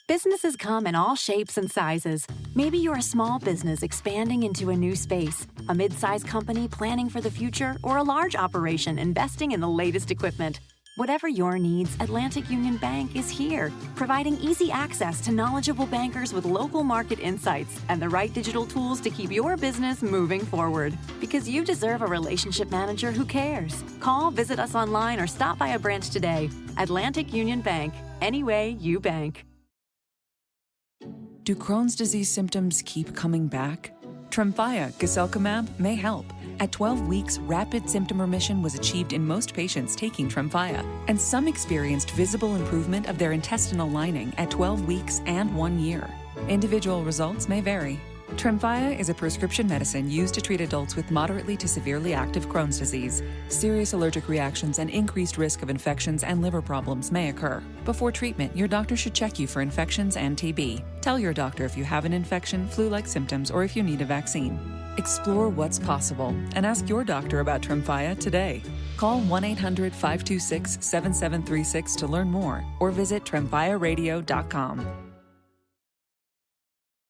Businesses come in all shapes and sizes. Maybe you're a small business expanding into a new space, a mid-sized company planning for the future, or a large operation investing in the latest equipment. Whatever your needs, Atlantic Union Bank is here, providing easy access to knowledgeable bankers with local market insights and the right digital tools to keep your business moving forward. Because you deserve a relationship manager who cares. Call, visit us online, or stop by a branch today. Atlantic Union Bank. Any way you bank. Do Crohn's disease symptoms keep coming back? Tremfya guselkumab may help. At 12 weeks, rapid symptom remission was achieved in most patients taking Tremfya, and some experienced visible improvement of their intestinal lining at 12 weeks and 1 year. Individual results may vary. Tremfya is a prescription medicine used to treat adults with moderately to severely active Crohn's disease. Serious allergic reactions and increased risk of infections and liver problems may occur. Before treatment, your doctor should check you for infections and TB. Tell your doctor if you have an infection, flu-like symptoms, or if you need a vaccine. Explore what's possible and ask your doctor about Tremfya today. Call 1-800-526-7736 to learn more or visit tremfyaradio.com.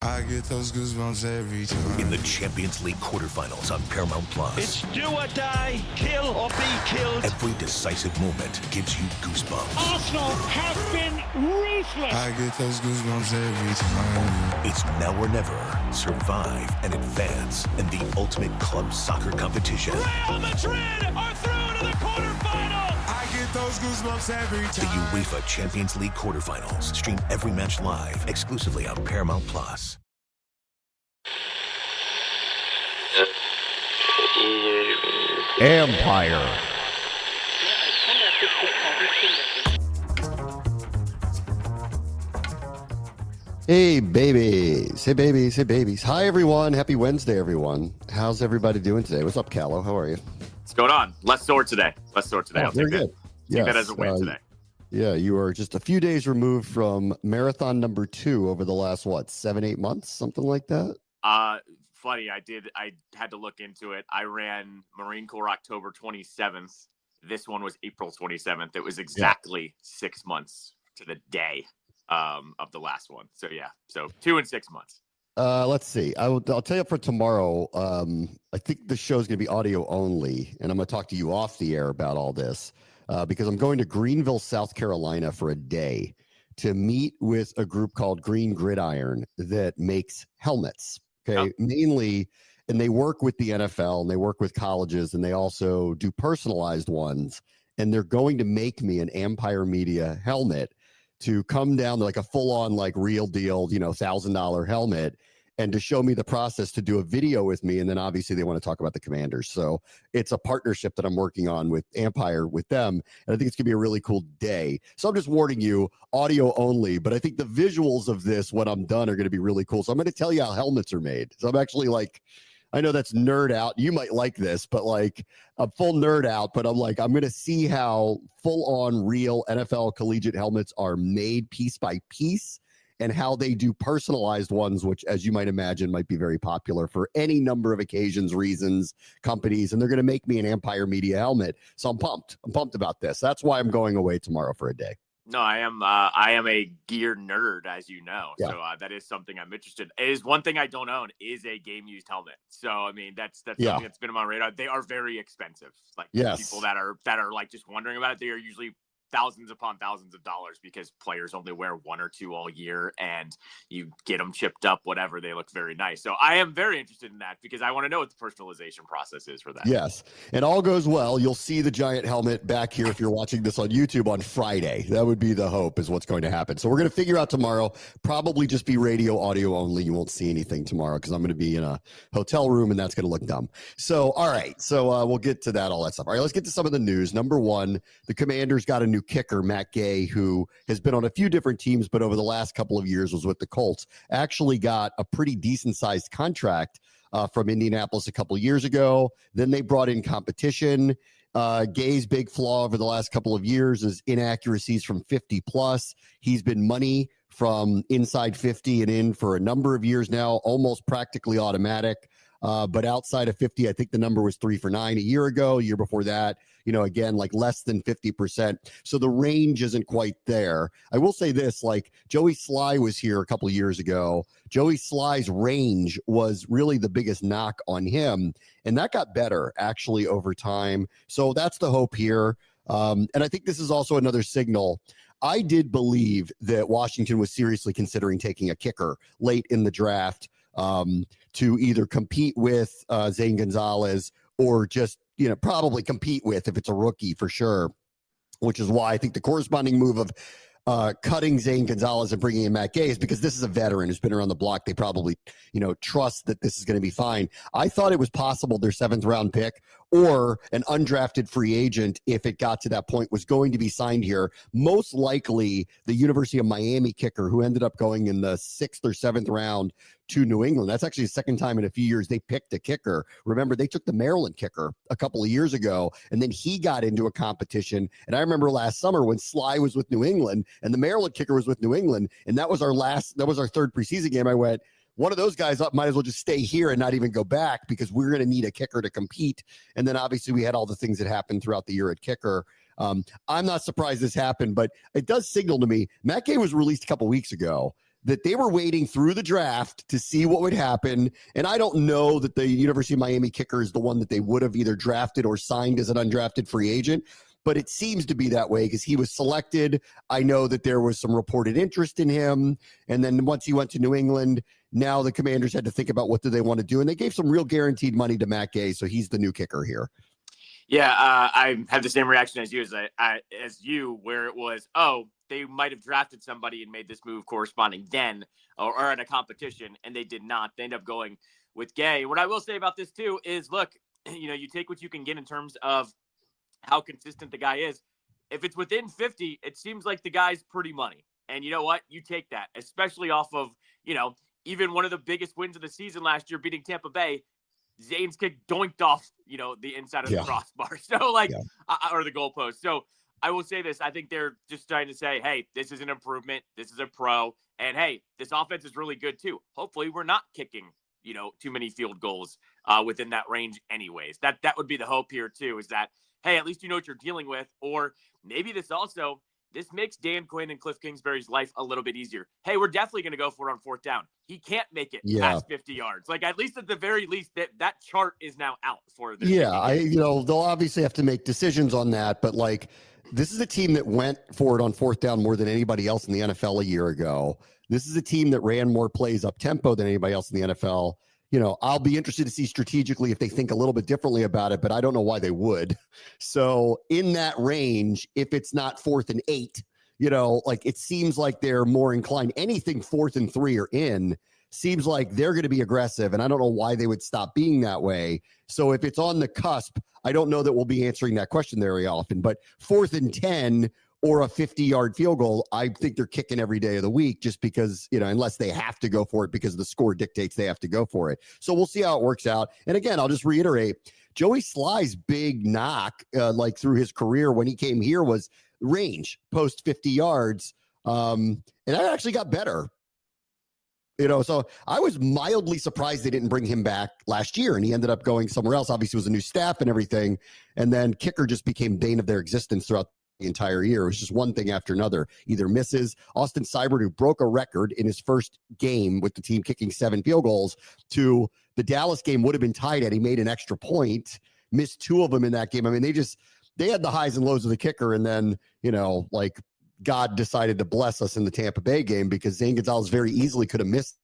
I get those goosebumps every time. In the Champions League quarterfinals on Paramount Plus. It's do or die, kill or be killed. Every decisive moment gives you goosebumps. Arsenal have been ruthless. I get those goosebumps every time. It's now or never. Survive and advance in the ultimate club soccer competition. Real Madrid are through to the quarterfinals. I get those goosebumps every The time. UEFA Champions League quarterfinals. Stream every match live exclusively on Paramount Plus. Empire. Hey babies, hey babies, hey babies. Hi everyone, happy Wednesday everyone. How's everybody doing today? What's up, Callow? How are you? What's going on? Less sore today. I'll take very that. good. Take that as a win today. Yeah, you are just a few days removed from marathon number 2 over the last, 7-8 months, something like that? Funny, I had to look into it. I ran Marine Corps October 27th. This one was April 27th. It was exactly 6 months to the day of the last one. So yeah, so 2 and 6 months. Let's see. I'll tell you for tomorrow. I think the show's going to be audio only, and I'm going to talk to you off the air about all this because I'm going to Greenville, South Carolina for a day to meet with a group called Green Gridiron that makes helmets. Okay, mainly, and they work with the NFL and they work with colleges and they also do personalized ones. And they're going to make me an Empire Media helmet to come down like a full-on, like real deal, $1,000 helmet, and to show me the process to do a video with me. And then obviously they want to talk about the Commanders. So it's a partnership that I'm working on with Empire with them. And I think it's gonna be a really cool day. So I'm just warning you, audio only, but I think the visuals of this, when I'm done, are going to be really cool. So I'm going to tell you how helmets are made. So I'm actually I know that's nerd out. You might like this, but I'm full nerd out, but I'm going to see how full on real NFL collegiate helmets are made piece by piece and how they do personalized ones, which, as you might imagine, might be very popular for any number of occasions, reasons, companies, and they're going to make me an Empire Media helmet. So I'm pumped. I'm pumped about this. That's why I'm going away tomorrow for a day. No, I am a gear nerd, as you know. Yeah. So that is something I'm interested in. It is one thing I don't own is a game used helmet. So I mean that's something that's been on my radar. They are very expensive. People that are just wondering about it, they are usually thousands upon thousands of dollars because players only wear one or two all year and you get them chipped up, whatever. They look very nice. So I am very interested in that because I want to know what the personalization process is for that. Yes. And all goes well. You'll see the giant helmet back here if you're watching this on YouTube on Friday. That would be the hope is what's going to happen. So we're going to figure out tomorrow, probably just be radio audio only. You won't see anything tomorrow because I'm going to be in a hotel room and that's going to look dumb. So, all right. So we'll get to that, all that stuff. All right, let's get to some of the news. Number one, the Commanders got a new kicker, Matt Gay, who has been on a few different teams, but over the last couple of years was with the Colts, actually got a pretty decent sized contract from Indianapolis a couple of years ago. Then they brought in competition. Gay's big flaw over the last couple of years is inaccuracies from 50 plus. He's been money from inside 50 and in for a number of years now, almost practically automatic. But outside of 50, I think the number was 3 for 9 a year ago. A year before that, again, like less than 50%. So the range isn't quite there. I will say this, like Joey Sly was here a couple of years ago. Joey Sly's range was really the biggest knock on him. And that got better actually over time. So that's the hope here. And I think this is also another signal. I did believe that Washington was seriously considering taking a kicker late in the draft to either compete with Zane Gonzalez or just, probably compete with if it's a rookie for sure, which is why I think the corresponding move of cutting Zane Gonzalez and bringing in Matt Gay is because this is a veteran who's been around the block. They probably, trust that this is going to be fine. I thought it was possible their 7th round pick or an undrafted free agent, if it got to that point, was going to be signed here. Most likely the University of Miami kicker who ended up going in the 6th or 7th round to New England. That's actually the second time in a few years they picked a kicker. Remember, they took the Maryland kicker a couple of years ago, and then he got into a competition. And I remember last summer when Sly was with New England and the Maryland kicker was with New England, and that was our 3rd preseason game. I went, one of those guys might as well just stay here and not even go back because we're going to need a kicker to compete. And then obviously we had all the things that happened throughout the year at kicker. I'm not surprised this happened, but it does signal to me, Matt Gay was released a couple weeks ago, that they were waiting through the draft to see what would happen. And I don't know that the University of Miami kicker is the one that they would have either drafted or signed as an undrafted free agent. But it seems to be that way because he was selected. I know that there was some reported interest in him. And then once he went to New England, now the Commanders had to think about what do they want to do. And they gave some real guaranteed money to Matt Gay. So he's the new kicker here. Yeah, I have the same reaction as you, where it was, they might have drafted somebody and made this move corresponding then or at a competition, and they did not. They ended up going with Gay. What I will say about this, too, is, look, you take what you can get in terms of how consistent the guy is. If it's within 50, it seems like the guy's pretty money. And you know what? You take that, especially off of, even one of the biggest wins of the season last year, beating Tampa Bay. Zane's kick doinked off, the inside of the crossbar. So or the goalpost. So I will say this. I think they're just trying to say, hey, this is an improvement. This is a pro. And hey, this offense is really good too. Hopefully we're not kicking, too many field goals within that range anyways. That would be the hope here too, is that, hey, at least you know what you're dealing with. Or maybe this makes Dan Quinn and Cliff Kingsbury's life a little bit easier. Hey, we're definitely going to go for it on 4th down. He can't make it past 50 yards. Like, at least at the very least, that chart is now out for this. Yeah, they'll obviously have to make decisions on that. But, like, this is a team that went for it on 4th down more than anybody else in the NFL a year ago. This is a team that ran more plays up tempo than anybody else in the NFL. I'll be interested to see strategically if they think a little bit differently about it, but I don't know why they would. So in that range, if it's not 4th and 8, it seems like they're more inclined. Anything 4th and 3 or in seems like they're going to be aggressive, and I don't know why they would stop being that way. So if it's on the cusp, I don't know that we'll be answering that question very often, but 4th and 10 or a 50-yard field goal, I think they're kicking every day of the week just because, unless they have to go for it because the score dictates they have to go for it. So we'll see how it works out. And again, I'll just reiterate, Joey Sly's big knock, through his career when he came here, was range post 50 yards. And that actually got better. So I was mildly surprised they didn't bring him back last year, and he ended up going somewhere else. Obviously, it was a new staff and everything. And then kicker just became bane of their existence throughout the entire year. It was just one thing after another. Either misses. Austin Seibert, who broke a record in his first game with the team kicking 7 field goals, to the Dallas game would have been tied at. He made an extra point, missed 2 of them in that game. I mean, they had the highs and lows of the kicker, and then, God decided to bless us in the Tampa Bay game because Zane Gonzalez very easily could have missed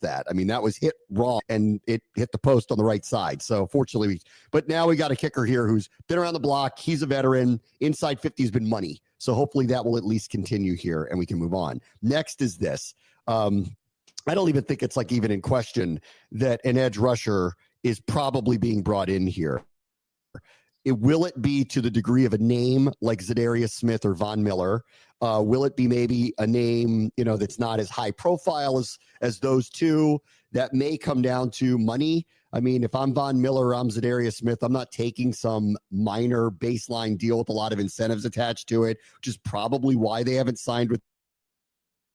that. I mean, that was hit wrong and it hit the post on the right side. So fortunately, but now we got a kicker here who's been around the block. He's a veteran. Inside 50 has been money. So hopefully that will at least continue here and we can move on. Next is this. I don't even think it's even in question that an edge rusher is probably being brought in here. Will it be to the degree of a name like Zadarius Smith or Von Miller? Will it be maybe a name, that's not as high profile as those two? That may come down to money. I mean, if I'm Von Miller or I'm Zadarius Smith, I'm not taking some minor baseline deal with a lot of incentives attached to it, which is probably why they haven't signed with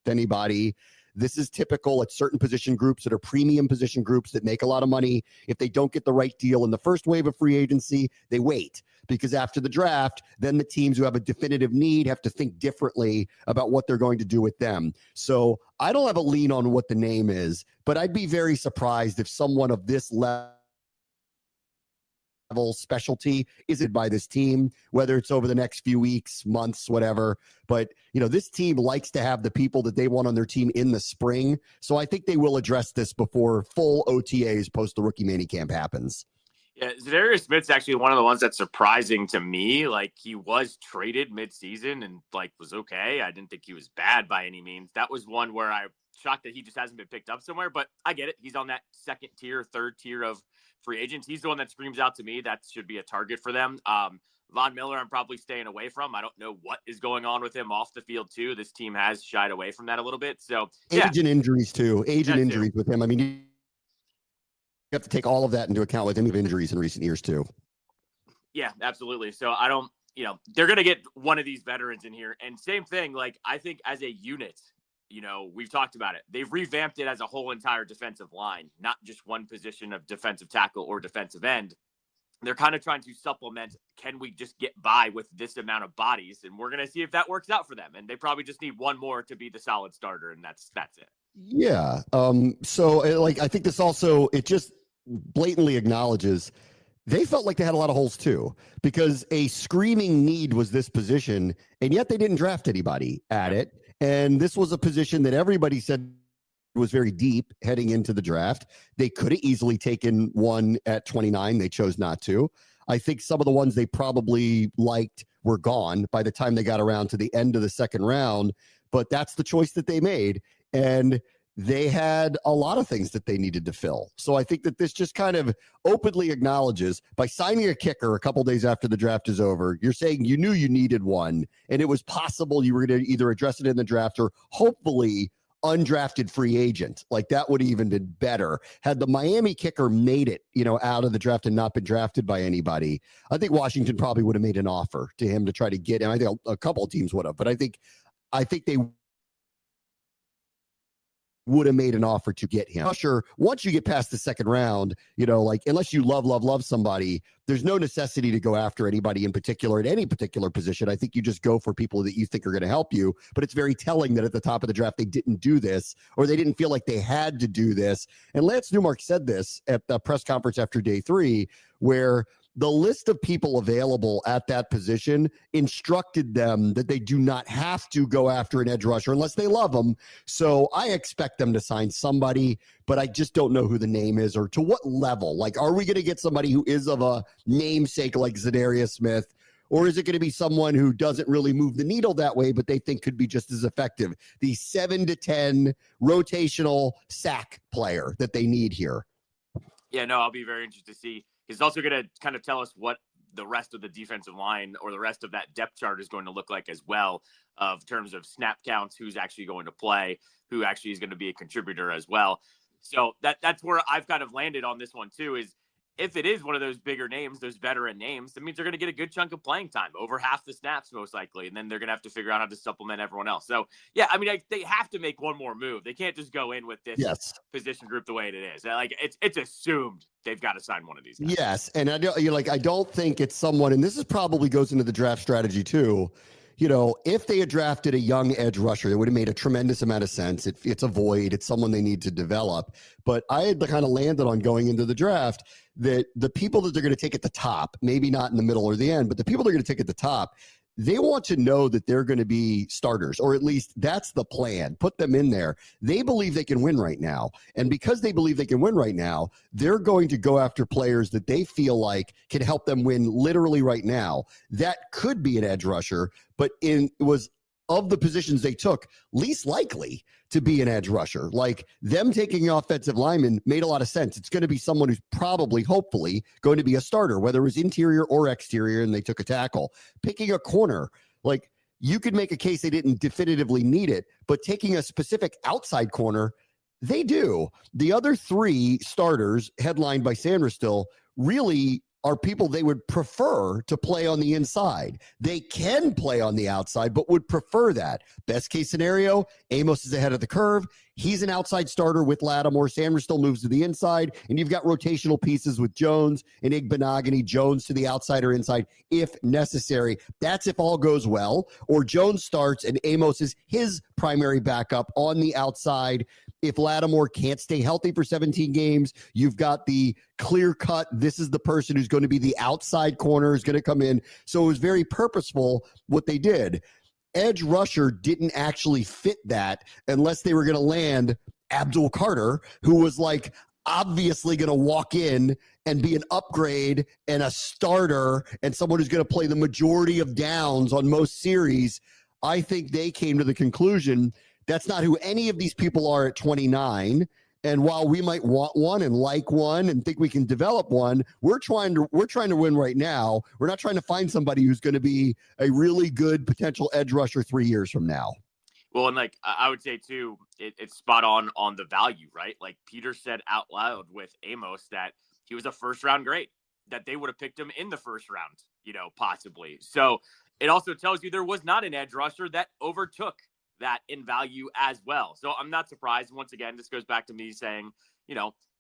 anybody. This is typical at certain position groups that are premium position groups that make a lot of money. If they don't get the right deal in the first wave of free agency, they wait, because after the draft, then the teams who have a definitive need have to think differently about what they're going to do with them. So I don't have a lean on what the name is, but I'd be very surprised if someone of this level specialty isn't by this team, whether it's over the next few weeks, months, whatever. But, this team likes to have the people that they want on their team in the spring. So I think they will address this before full OTAs post the rookie minicamp happens. Yeah, Zadarius Smith's actually one of the ones that's surprising to me. Like, he was traded midseason and was okay. I didn't think he was bad by any means. That was one where I'm shocked that he just hasn't been picked up somewhere, but I get it. He's on that second tier, third tier of free agents. He's the one that screams out to me that should be a target for them. Von Miller, I'm probably staying away from. I don't know what is going on with him off the field too. This team has shied away from that a little bit. So age and injuries too. Injuries with him. I mean, you have to take all of that into account with any injuries in recent years too. Yeah, absolutely. So I don't, they're going to get one of these veterans in here. And same thing, I think as a unit, we've talked about it. They've revamped it as a whole entire defensive line, not just one position of defensive tackle or defensive end. They're kind of trying to supplement, can we just get by with this amount of bodies? And we're going to see if that works out for them. And they probably just need one more to be the solid starter. And that's it. Yeah. So I think this also, it just blatantly acknowledges they felt like they had a lot of holes too, because a screaming need was this position, and yet they didn't draft anybody at it. And this was a position that everybody said was very deep heading into the draft. They could have easily taken one at 29. They chose not to. I think some of the ones they probably liked were gone by the time they got around to the end of the second round, but that's the choice that they made. And they had a lot of things that they needed to fill. So I think that this just kind of openly acknowledges, by signing a kicker a couple days after the draft is over, you're saying you knew you needed one, and it was possible you were going to either address it in the draft or hopefully undrafted free agent. That would have even been better. Had the Miami kicker made it, out of the draft and not been drafted by anybody, I think Washington probably would have made an offer to him to try to get him. I think a couple of teams would have, but I think they would have made an offer to get him. Sure, once you get past the second round, unless you love somebody, there's no necessity to go after anybody in particular at any particular position. I think you just go for people that you think are going to help you. But it's very telling that at the top of the draft, they didn't do this, or they didn't feel like they had to do this. And Lance Newmark said this at the press conference after day 3, where the list of people available at that position instructed them that they do not have to go after an edge rusher unless they love them. So I expect them to sign somebody, but I just don't know who the name is or to what level. Are we going to get somebody who is of a namesake like Zadarius Smith, or is it going to be someone who doesn't really move the needle that way, but they think could be just as effective? The 7 to 10 rotational sack player that they need here. Yeah, no, I'll be very interested to see. He's also going to kind of tell us what the rest of the defensive line or the rest of that depth chart is going to look like as well, of terms of snap counts, who's actually going to play, who actually is going to be a contributor as well. So that's where I've kind of landed on this one too, is if it is one of those bigger names, those veteran names, that means they're going to get a good chunk of playing time, over half the snaps most likely, and then they're going to have to figure out how to supplement everyone else. So, yeah, I mean, they have to make one more move. They can't just go in with this position group the way it is. It's assumed they've got to sign one of these guys. Yes, and I don't think it's someone, and this is probably goes into the draft strategy too. If they had drafted a young edge rusher, it would have made a tremendous amount of sense. It's a void. It's someone they need to develop. But I had kind of landed on going into the draft that the people that they're going to take at the top, maybe not in the middle or the end, but the people they're going to take at the top, they want to know that they're going to be starters, or at least that's the plan. Put them in there. They believe they can win right now. And because they believe they can win right now, they're going to go after players that they feel like can help them win literally right now. That could be an edge rusher, but it was of the positions they took, least likely to be an edge rusher. Them taking an offensive lineman made a lot of sense. It's going to be someone who's probably, hopefully, going to be a starter, whether it was interior or exterior, and they took a tackle. Picking a corner, you could make a case they didn't definitively need it, but taking a specific outside corner, they do. The other 3 starters, headlined by Sanders still, really are people they would prefer to play on the inside. They can play on the outside, but would prefer that. Best case scenario, Amos is ahead of the curve. He's an outside starter with Lattimore. Sanders still moves to the inside, and you've got rotational pieces with Jones and Igbenogany, Jones to the outside or inside if necessary. That's if all goes well. Or Jones starts and Amos is his primary backup on the outside. If Lattimore can't stay healthy for 17 games, you've got the clear cut. This is the person who's going to be the outside corner, is going to come in. So it was very purposeful what they did. Edge rusher didn't actually fit that unless they were going to land Abdul Carter, who was like obviously going to walk in and be an upgrade and a starter and someone who's going to play the majority of downs on most series. I think they came to the conclusion that's not who any of these people are at 29. And while we might want one and like one and think we can develop one, we're trying to win right now. We're not trying to find somebody who's going to be a really good potential edge rusher 3 years from now. Well, and like I would say too, it's spot on the value, right? Like Peter said out loud with Amos that he was a first round grade, that they would have picked him in the first round, possibly. So it also tells you there was not an edge rusher that overtook that in value as well. So I'm not surprised. Once again, this goes back to me saying,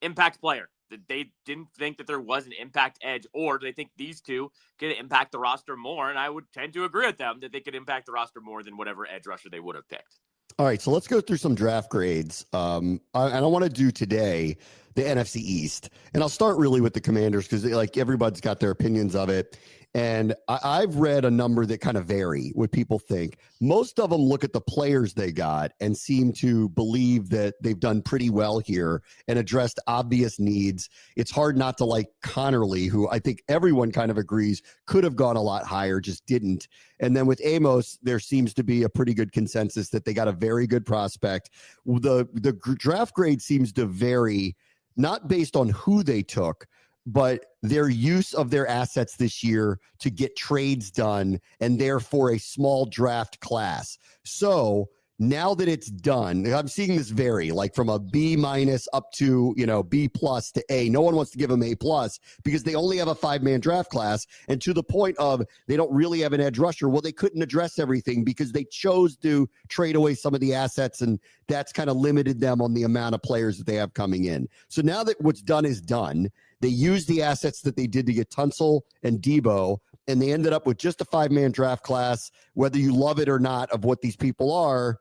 impact player. That they didn't think that there was an impact edge, or they think these two could impact the roster more. And I would tend to agree with them that they could impact the roster more than whatever edge rusher they would have picked. All right, so let's go through some draft grades. And I want to do today the NFC East. And I'll start really with the Commanders because like everybody's got their opinions of it. And I've read a number that kind of vary what people think. Most of them look at the players they got and seem to believe that they've done pretty well here and addressed obvious needs. It's hard not to like Connerly, who I think everyone kind of agrees could have gone a lot higher, just didn't. And then with Amos, there seems to be a pretty good consensus that they got a very good prospect. The draft grade seems to vary, not based on who they took, but their use of their assets this year to get trades done and therefore a small draft class. So now that it's done, I'm seeing this vary like from a B minus up to, B plus to A. No one wants to give them A plus because they only have a 5-man draft class. And to the point of they don't really have an edge rusher. Well, they couldn't address everything because they chose to trade away some of the assets. And that's kind of limited them on the amount of players that they have coming in. So now that what's done is done, they used the assets that they did to get Tunsil and Debo, and they ended up with just a 5-man draft class. Whether you love it or not of what these people are,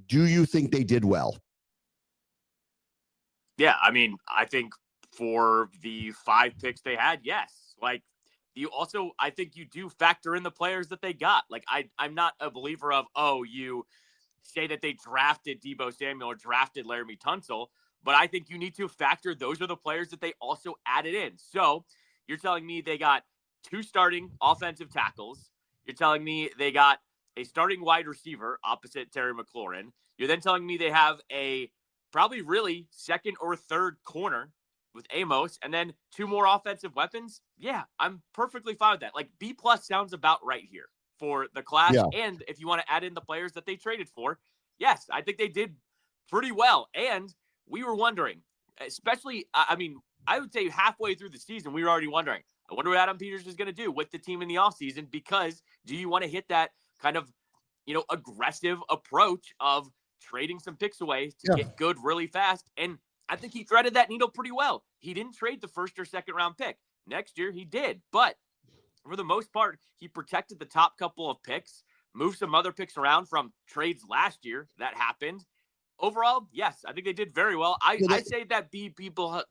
do you think they did well? Yeah, I mean, I think for the 5 picks they had, yes. Like, I think you do factor in the players that they got. Like, I'm not a believer of, you say that they drafted Debo Samuel or drafted Laramie Tunsil. But I think you need to factor those are the players that they also added in. So you're telling me they got 2 starting offensive tackles. You're telling me they got a starting wide receiver opposite Terry McLaurin. You're then telling me they have a probably really second or third corner with Amos and then 2 more offensive weapons. Yeah, I'm perfectly fine with that. Like B plus sounds about right here for the class. Yeah. And if you want to add in the players that they traded for, yes, I think they did pretty well. And we were wondering, especially, I would say halfway through the season, we were already wondering, I wonder what Adam Peters is going to do with the team in the offseason, because do you want to hit that kind of, aggressive approach of trading some picks away to get good really fast? And I think he threaded that needle pretty well. He didn't trade the first or second round pick. Next year he did, but for the most part, he protected the top couple of picks, moved some other picks around from trades last year that happened. Overall, yes, I think they did very well. I say that B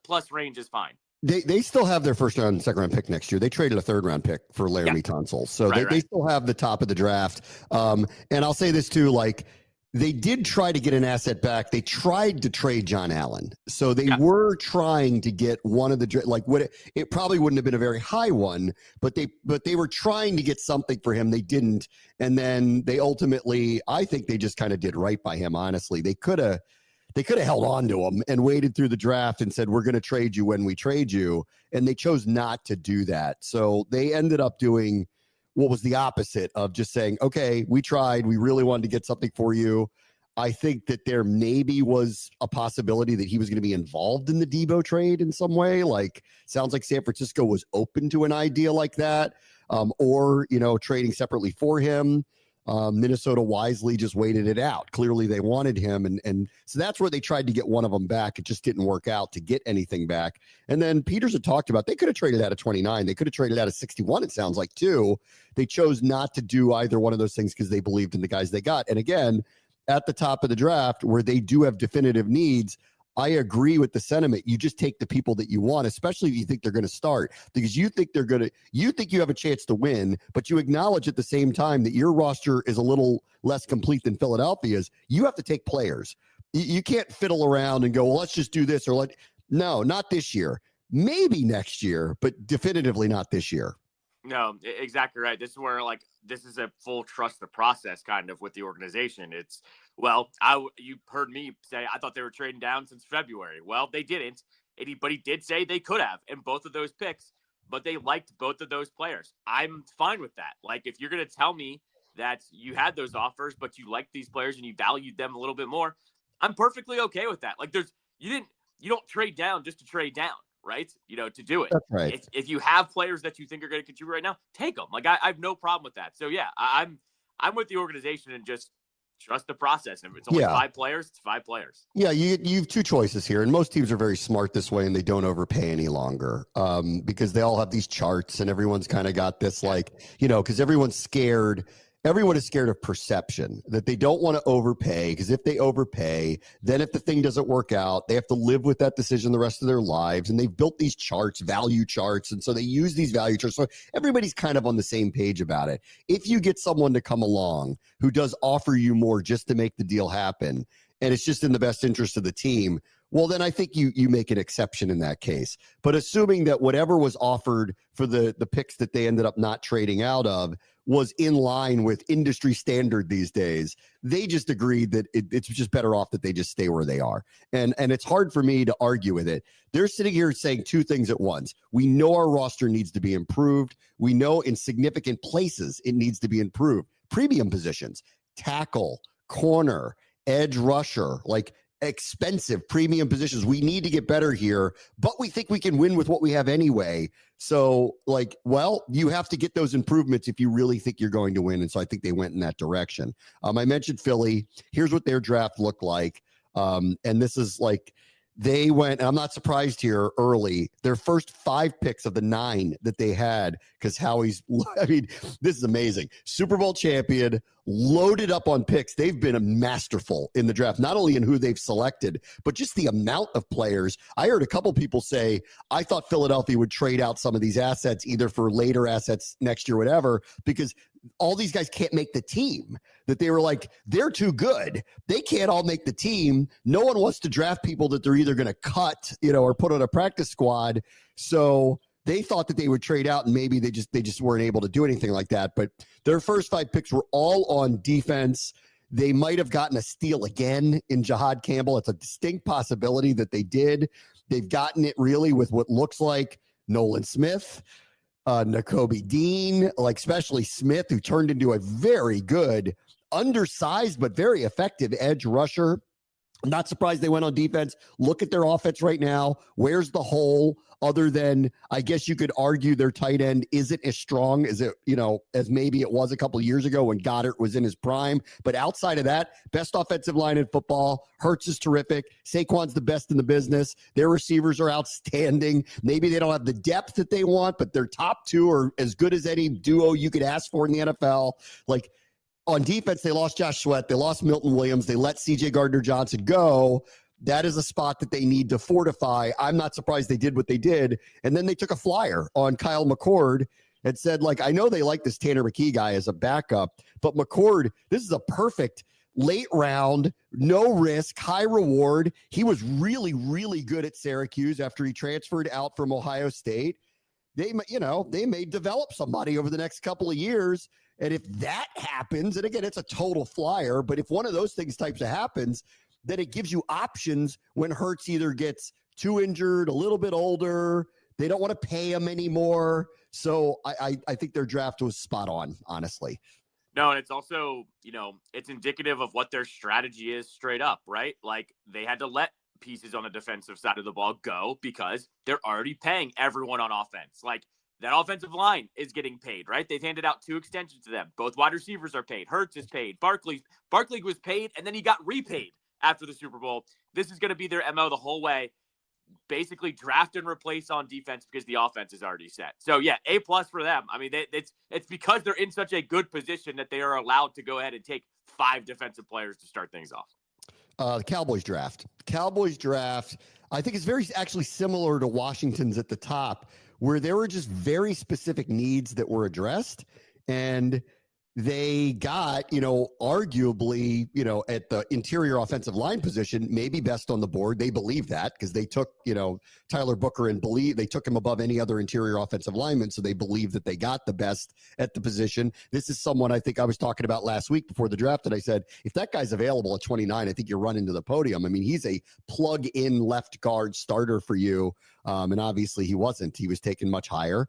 plus range is fine. They still have their first round, second round pick next year. They traded a 3rd round pick for Laramie Tunsil. So they still have the top of the draft. And I'll say this too, like they did try to get an asset back. They tried to trade John Allen. So they were trying to get one of the, it probably wouldn't have been a very high one, but they were trying to get something for him. They didn't. And then they ultimately, I think they just kind of did right by him. Honestly, they could have held on to him and waited through the draft and said, we're going to trade you when we trade you. And they chose not to do that. So they ended up doing what was the opposite of just saying, okay, we tried. We really wanted to get something for you. I think that there maybe was a possibility that he was going to be involved in the Debo trade in some way. Like, sounds like San Francisco was open to an idea like that, or, trading separately for him. Minnesota wisely just waited it out. Clearly they wanted him. And so that's where they tried to get one of them back. It just didn't work out to get anything back. And then Peters had talked about, they could have traded out of 29. They could have traded out of 61. It sounds like too. They chose not to do either one of those things because they believed in the guys they got. And again, at the top of the draft where they do have definitive needs, I agree with the sentiment. You just take the people that you want, especially if you think they're going to start, because you think you have a chance to win, but you acknowledge at the same time that your roster is a little less complete than Philadelphia's. You have to take players. You can't fiddle around and go, well, let's just do this no, not this year. Maybe next year, but definitively not this year. No, exactly right. This is where this is a full trust the process kind of with the organization. It's, well, you heard me say I thought they were trading down since February. Well, they didn't. But he did say they could have in both of those picks, but they liked both of those players. I'm fine with that. Like, if you're going to tell me that you had those offers, but you liked these players and you valued them a little bit more, I'm perfectly okay with that. Like, you don't trade down just to trade down. Right? To do it. That's right. If you have players that you think are going to contribute right now, take them. Like, I have no problem with that. So yeah, I'm with the organization and just trust the process. And if it's only 5 players, it's 5 players. Yeah, you have 2 choices here, and most teams are very smart this way, and they don't overpay any longer because they all have these charts, and everyone's kind of got this because everyone's scared. Everyone is scared of perception, that they don't want to overpay, because if they overpay, then if the thing doesn't work out, they have to live with that decision the rest of their lives. And they've built these charts, value charts. And so they use these value charts. So everybody's kind of on the same page about it. If you get someone to come along who does offer you more just to make the deal happen, and it's just in the best interest of the team, well, then I think you make an exception in that case. But assuming that whatever was offered for the picks that they ended up not trading out of was in line with industry standard these days, they just agreed that it's just better off that they just stay where they are. And it's hard for me to argue with it. They're sitting here saying 2 things at once. We know our roster needs to be improved. We know in significant places it needs to be improved. Premium positions, tackle, corner, edge rusher, like expensive premium positions. We need to get better here, but we think we can win with what we have anyway. So you have to get those improvements if you really think you're going to win. And so I think they went in that direction. I mentioned Philly. Here's what their draft looked like. And this is they went, and I'm not surprised here early, their first 5 picks of the 9 that they had, because this is amazing. Super Bowl champion, loaded up on picks. They've been masterful in the draft, not only in who they've selected, but just the amount of players. I heard a couple people say, I thought Philadelphia would trade out some of these assets, either for later assets next year, whatever, because all these guys can't make the team. That they were like, they're too good. They can't all make the team. No one wants to draft people that they're either going to cut, or put on a practice squad. So they thought that they would trade out, and maybe they just weren't able to do anything like that. But their first 5 picks were all on defense. They might have gotten a steal again in Jahad Campbell. It's a distinct possibility that they did. They've gotten it really with what looks like Nolan Smith, Nakobe Dean, especially Smith, who turned into a very good, undersized but very effective edge rusher. I'm not surprised they went on defense. Look at their offense right now. Where's the hole, other than, I guess you could argue, their tight end isn't as strong as as maybe it was a couple of years ago when Goddard was in his prime. But outside of that, best offensive line in football. Hurts is terrific. Saquon's the best in the business. Their receivers are outstanding. Maybe they don't have the depth that they want, but their top 2 are as good as any duo you could ask for in the NFL. On defense, they lost Josh Sweat. They lost Milton Williams. They let C.J. Gardner-Johnson go. That is a spot that they need to fortify. I'm not surprised they did what they did. And then they took a flyer on Kyle McCord and said, I know they like this Tanner McKee guy as a backup, but McCord, this is a perfect late round, no risk, high reward. He was really, really good at Syracuse after he transferred out from Ohio State. They may develop somebody over the next couple of years. And if that happens, and again, it's a total flyer, but if one of those things types of happens, then it gives you options when Hurts either gets too injured, a little bit older, they don't want to pay him anymore. So I think their draft was spot on, honestly. No, and it's also, it's indicative of what their strategy is straight up, right? Like they had to let pieces on the defensive side of the ball go because they're already paying everyone on offense. Like that offensive line is getting paid, right? They've handed out 2 extensions to them. Both wide receivers are paid. Hurts is paid. Barkley was paid, and then he got repaid after the Super Bowl. This is going to be their MO the whole way. Basically draft and replace on defense because the offense is already set. So yeah, A+ for them. I mean, it's because they're in such a good position that they are allowed to go ahead and take 5 defensive players to start things off. The Cowboys draft, I think it's very actually similar to Washington's at the top, where there were just very specific needs that were addressed, and they got, arguably, at the interior offensive line position, maybe best on the board. They believe that because they took, Tyler Booker and they took him above any other interior offensive lineman. So they believe that they got the best at the position. This is someone I think I was talking about last week before the draft. And I said, if that guy's available at 29, I think you're running to the podium. I mean, he's a plug-in left guard starter for you. And obviously he wasn't. He was taken much higher.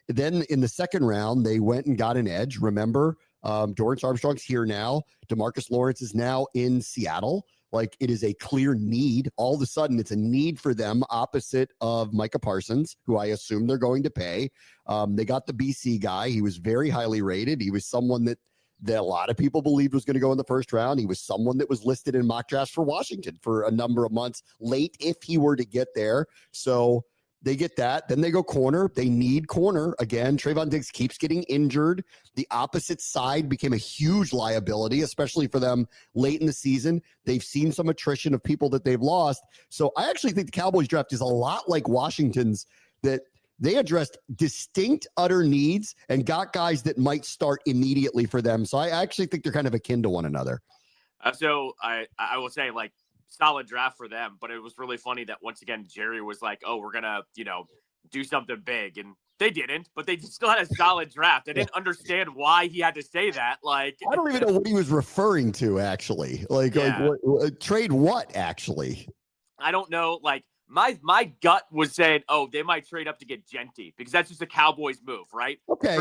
Then in the second round, they went and got an edge. Remember, Dorrance Armstrong's here now. DeMarcus Lawrence is now in Seattle. Like, it is a clear need. All of a sudden, it's a need for them opposite of Micah Parsons, who I assume they're going to pay. They got the BC guy. He was very highly rated. He was someone that a lot of people believed was going to go in the first round. He was someone that was listed in mock drafts for Washington for a number of months late if he were to get there. So they get that. Then they go corner. They need corner. Again, Trayvon Diggs keeps getting injured. The opposite side became a huge liability, especially for them late in the season. They've seen some attrition of people that they've lost. So I actually think the Cowboys draft is a lot like Washington's, that they addressed distinct, utter needs and got guys that might start immediately for them. So I actually think they're kind of akin to one another. So I will say, like, solid draft for them, but it was really funny that once again Jerry was like, oh, we're gonna do something big, and they didn't, but they still had a solid draft. I didn't understand why he had to say that. Like, I don't even know what he was referring to, actually. Like what, trade what, actually? I don't know. Like, my gut was saying, oh, they might trade up to get Genty, because that's just a Cowboys move, right? Okay.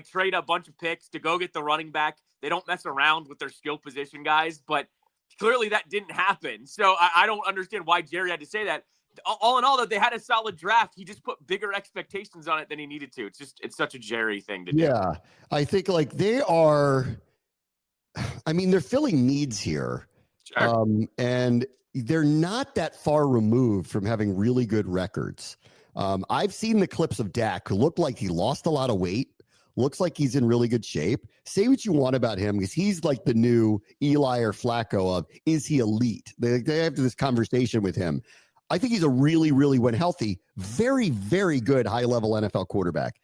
Trade a bunch of picks to go get the running back. They don't mess around with their skill position guys, but clearly that didn't happen. So I don't understand why Jerry had to say that. All in all, though, they had a solid draft. He just put bigger expectations on it than he needed to. It's such a Jerry thing to do. Yeah, I think like they're filling needs here. Sure. And they're not that far removed from having really good records. I've seen the clips of Dak, who looked like he lost a lot of weight. Looks like he's in really good shape. Say what you want about him, because he's like the new Eli or Flacco of, is he elite? They have this conversation with him. I think he's a really, really, when healthy, very, very good high-level NFL quarterback.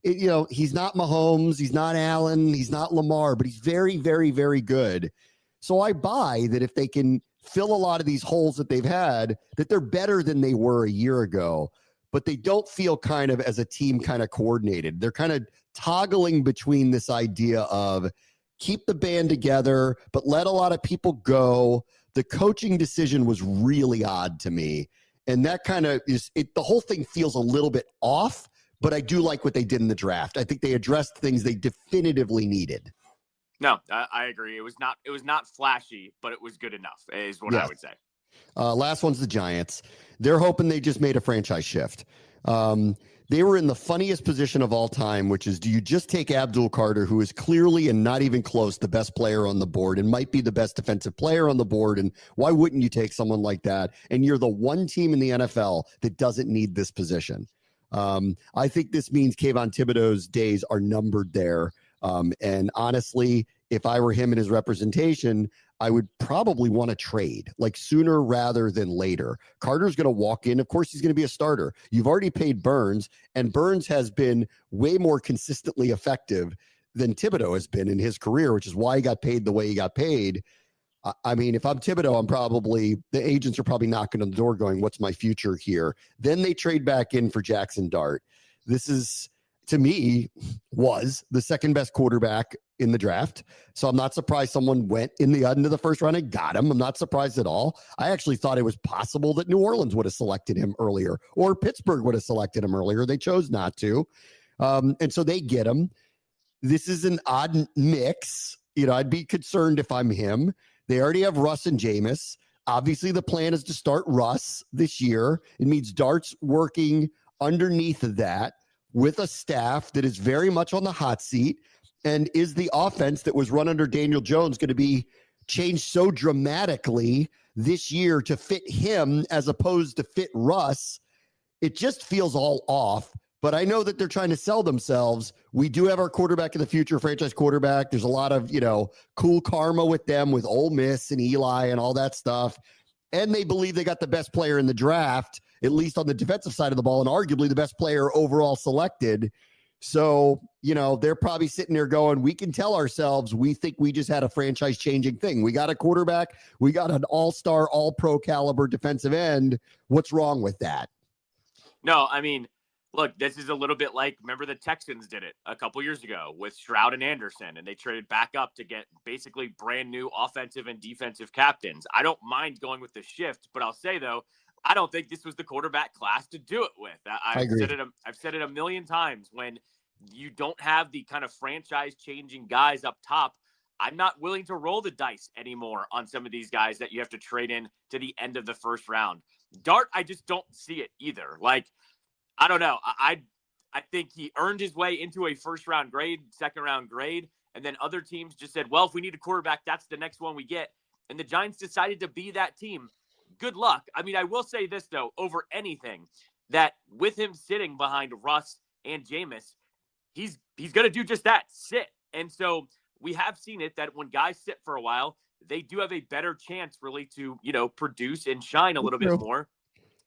He's not Mahomes, he's not Allen, he's not Lamar, but he's very, very, very good. So I buy that if they can fill a lot of these holes that they've had, that they're better than they were a year ago. But they don't feel kind of as a team kind of coordinated. They're kind of toggling between this idea of keep the band together, but let a lot of people go. The coaching decision was really odd to me. And that kind of the whole thing feels a little bit off, but I do like what they did in the draft. I think they addressed things they definitively needed. No, I agree. It was not flashy, but it was good enough, is what I would say. Last one's the Giants. They're hoping they just made a franchise shift. They were in the funniest position of all time, which is, do you just take Abdul Carter, who is clearly and not even close the best player on the board and might be the best defensive player on the board? And why wouldn't you take someone like that? And you're the one team in the NFL that doesn't need this position. I think this means Kayvon Thibodeau's days are numbered there. And honestly, if I were him in his representation, I would probably want to trade, like sooner rather than later. Carter's going to walk in. Of course, he's going to be a starter. You've already paid Burns, and Burns has been way more consistently effective than Thibodeau has been in his career, which is why he got paid the way he got paid. I mean, if I'm Thibodeau, the agents are probably knocking on the door going, what's my future here? Then they trade back in for Jackson Dart. This is, to me, was the second best quarterback in the draft. So I'm not surprised someone went in the end of the first round and got him. I'm not surprised at all. I actually thought it was possible that New Orleans would have selected him earlier, or Pittsburgh would have selected him earlier. They chose not to. And so they get him. this is an odd mix. I'd be concerned if I'm him. They already have Russ and Jameis. Obviously, the plan is to start Russ this year. It means Dart's working underneath of that with a staff that is very much on the hot seat. And is the offense that was run under Daniel Jones going to be changed so dramatically this year to fit him as opposed to fit Russ? It just feels all off. But I know that they're trying to sell themselves. We do have our quarterback in the future, franchise quarterback. There's a lot of, cool karma with them, with Ole Miss and Eli and all that stuff. And they believe they got the best player in the draft, at least on the defensive side of the ball, and arguably the best player overall selected. So, they're probably sitting there going, we can tell ourselves we think we just had a franchise-changing thing. We got a quarterback. We got an all-star, all-pro caliber defensive end. What's wrong with that? No, I mean, look, this is a little bit like, remember the Texans did it a couple years ago with Stroud and Anderson, and they traded back up to get basically brand new offensive and defensive captains. I don't mind going with the shift, but I'll say, though, I don't think this was the quarterback class to do it with. I've said it a million times. When you don't have the kind of franchise-changing guys up top, I'm not willing to roll the dice anymore on some of these guys that you have to trade in to the end of the first round. Dart, I just don't see it either. Like, I don't know. I think he earned his way into a first-round grade, second-round grade, and then other teams just said, well, if we need a quarterback, that's the next one we get. And the Giants decided to be that team. Good luck. I mean, I will say this, though, over anything, that with him sitting behind Russ and Jameis, he's going to do just that, sit. And so we have seen it that when guys sit for a while, they do have a better chance really to, produce and shine a little bit more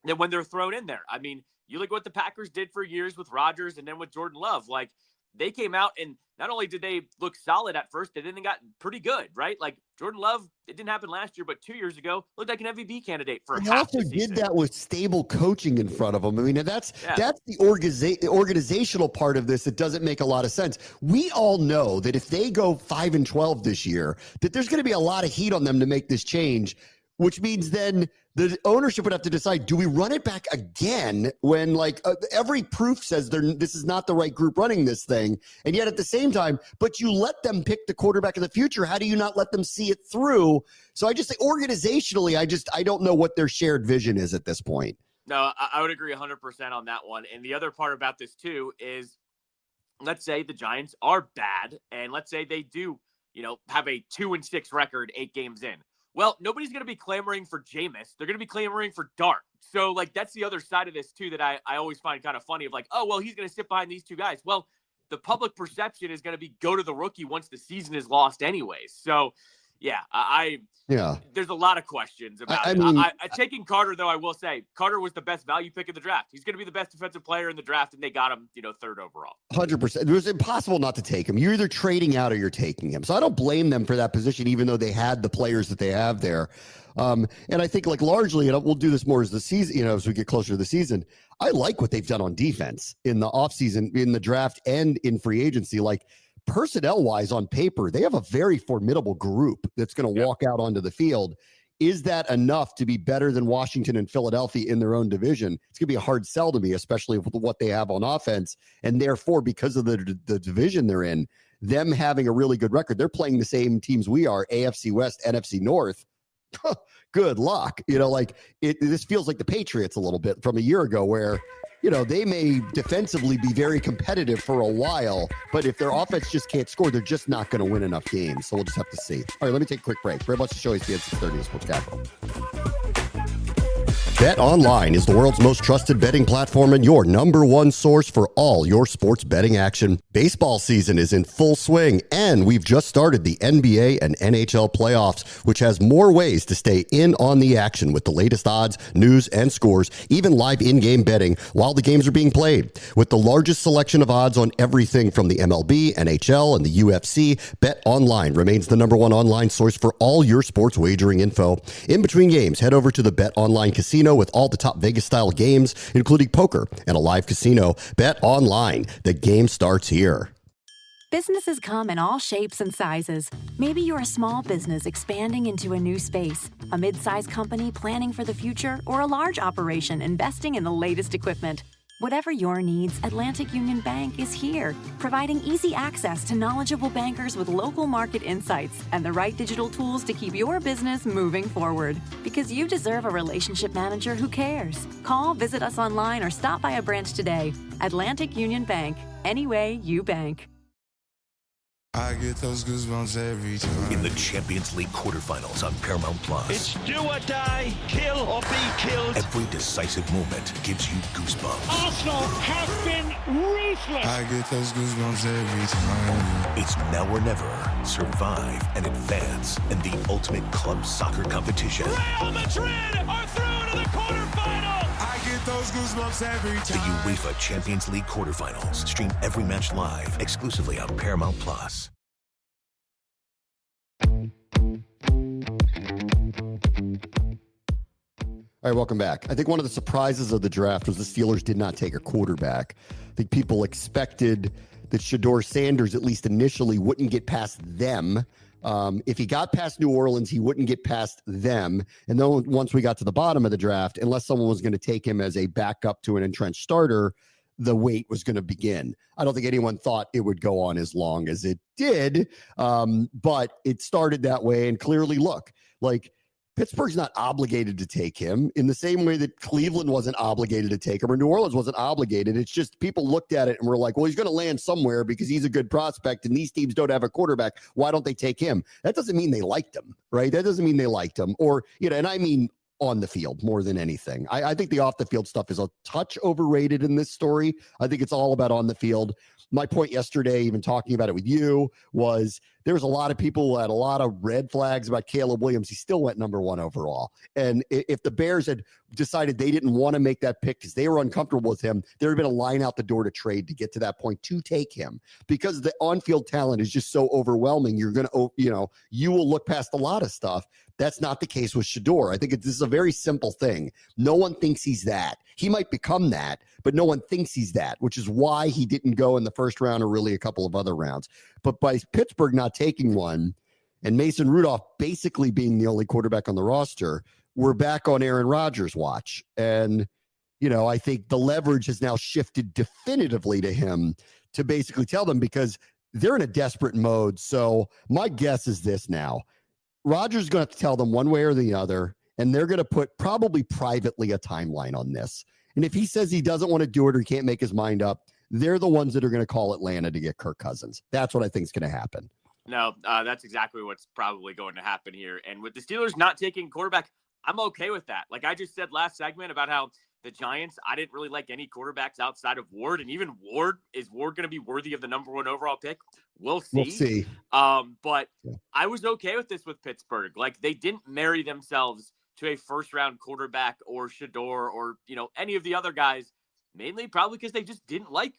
than when they're thrown in there. I mean, you look at what the Packers did for years with Rodgers and then with Jordan Love. Like, they came out and not only did they look solid at first, they then got pretty good, right? Like, Jordan Love, it didn't happen last year, but 2 years ago, looked like an MVP candidate for half the season. He also did that with stable coaching in front of him. I mean, that's the organizational part of this that doesn't make a lot of sense. We all know that if they go 5-12 this year, that there's going to be a lot of heat on them to make this change, which means then the ownership would have to decide, do we run it back again when every proof says this is not the right group running this thing. And yet at the same time, but you let them pick the quarterback of the future. How do you not let them see it through? So I just say organizationally, I don't know what their shared vision is at this point. No, I would agree 100% on that one. And the other part about this too is, let's say the Giants are bad and let's say they do, have a 2-6 record 8 games in. Well, nobody's going to be clamoring for Jameis. They're going to be clamoring for Dart. So, that's the other side of this, too, that I always find kind of funny of oh, well, he's going to sit behind these two guys. Well, the public perception is going to be go to the rookie once the season is lost anyways. So, yeah, there's a lot of questions about it. Taking Carter, though, I will say, Carter was the best value pick of the draft. He's going to be the best defensive player in the draft, and they got him, 3rd overall. 100%. It was impossible not to take him. You're either trading out or you're taking him. So I don't blame them for that position, even though they had the players that they have there. And I think largely, and we'll do this more as the season, as we get closer to the season, I like what they've done on defense in the offseason, in the draft, and in free agency. Personnel-wise, on paper, they have a very formidable group that's going to walk out onto the field. Is that enough to be better than Washington and Philadelphia in their own division? It's going to be a hard sell to me, especially with what they have on offense. And therefore, because of the division they're in, them having a really good record, they're playing the same teams we are, AFC West, NFC North. Good luck. This feels like the Patriots a little bit from a year ago where, they may defensively be very competitive for a while, but if their offense just can't score, they're just not going to win enough games. So we'll just have to see. All right, let me take a quick break. Very much the show is ESPN 630 Sports Capital. Bet Online is the world's most trusted betting platform and your number one source for all your sports betting action. Baseball season is in full swing, and we've just started the NBA and NHL playoffs, which has more ways to stay in on the action with the latest odds, news, and scores, even live in-game betting while the games are being played. With the largest selection of odds on everything from the MLB, NHL, and the UFC, Bet Online remains the number one online source for all your sports wagering info. In between games, head over to the Bet Online Casino with all the top Vegas-style games, including poker and a live casino. Bet Online. The game starts here. Businesses come in all shapes and sizes. Maybe you're a small business expanding into a new space, a mid-sized company planning for the future, or a large operation investing in the latest equipment. Whatever your needs, Atlantic Union Bank is here, providing easy access to knowledgeable bankers with local market insights and the right digital tools to keep your business moving forward. Because you deserve a relationship manager who cares. Call, visit us online, or stop by a branch today. Atlantic Union Bank. Any way you bank. I get those goosebumps every time. In the Champions League quarterfinals on Paramount Plus. It's do or die, kill or be killed. Every decisive moment gives you goosebumps. Arsenal have been ruthless. I get those goosebumps every time. It's now or never. Survive and advance in the ultimate club soccer competition. Real Madrid are through to the quarterfinals. I get those goosebumps every The time. UEFA Champions League quarterfinals. Stream every match live exclusively on Paramount Plus. All right, welcome back. I think one of the surprises of the draft was the Steelers did not take a quarterback. I think people expected that Shedeur Sanders, at least initially, wouldn't get past them. If he got past New Orleans, he wouldn't get past them. And then once we got to the bottom of the draft, unless someone was going to take him as a backup to an entrenched starter, the wait was going to begin. I don't think anyone thought it would go on as long as it did, but it started that way. And clearly, look, like, Pittsburgh's not obligated to take him in the same way that Cleveland wasn't obligated to take him or New Orleans wasn't obligated. It's just people looked at it and were like, well, he's going to land somewhere because he's a good prospect and these teams don't have a quarterback. Why don't they take him? That doesn't mean they liked him, right? That doesn't mean they liked him or, and I mean on the field more than anything. I think the off the field stuff is a touch overrated in this story. I think it's all about on the field. My point yesterday, even talking about it with you, was there was a lot of people who had a lot of red flags about Caleb Williams. He still went number 1 overall. And if the Bears had decided they didn't want to make that pick because they were uncomfortable with him, there would have been a line out the door to trade to get to that point to take him because the on-field talent is just so overwhelming. You're going to, you will look past a lot of stuff. That's not the case with Shedeur. I think this is a very simple thing. No one thinks he's that. He might become that, but no one thinks he's that, which is why he didn't go in the first round or really a couple of other rounds. But by Pittsburgh not taking one and Mason Rudolph basically being the only quarterback on the roster, we're back on Aaron Rodgers' watch. And, I think the leverage has now shifted definitively to him to basically tell them because they're in a desperate mode. So my guess is this now. Rodgers is going to have to tell them one way or the other, and they're going to put probably privately a timeline on this. And if he says he doesn't want to do it or he can't make his mind up, they're the ones that are going to call Atlanta to get Kirk Cousins. That's what I think is going to happen. No, that's exactly what's probably going to happen here. And with the Steelers not taking quarterback, I'm okay with that. Like I just said last segment about how the Giants, I didn't really like any quarterbacks outside of Ward. And even Ward, is Ward going to be worthy of the number 1 overall pick? We'll see. We'll see. But I was okay with this with Pittsburgh. Like they didn't marry themselves to a first-round quarterback or Shedeur or, any of the other guys, mainly probably because they just didn't like,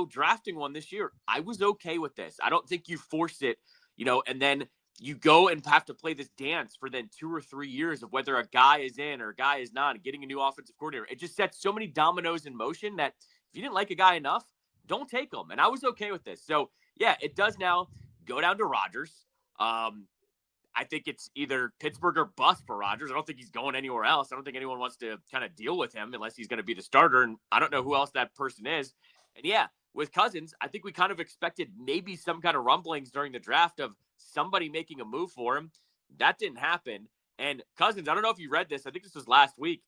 drafting one this year. I was okay with this. I don't think you force it, and then you go and have to play this dance for then 2 or 3 years of whether a guy is in or a guy is not and getting a new offensive coordinator. It just sets so many dominoes in motion that if you didn't like a guy enough, don't take him. And I was okay with this. So, yeah, it does now go down to Rodgers. I think it's either Pittsburgh or bust for Rodgers. I don't think he's going anywhere else. I don't think anyone wants to kind of deal with him unless he's going to be the starter. And I don't know who else that person is. And yeah, with Cousins, I think we kind of expected maybe some kind of rumblings during the draft of somebody making a move for him. That didn't happen. And Cousins, I don't know if you read this. I think this was last week.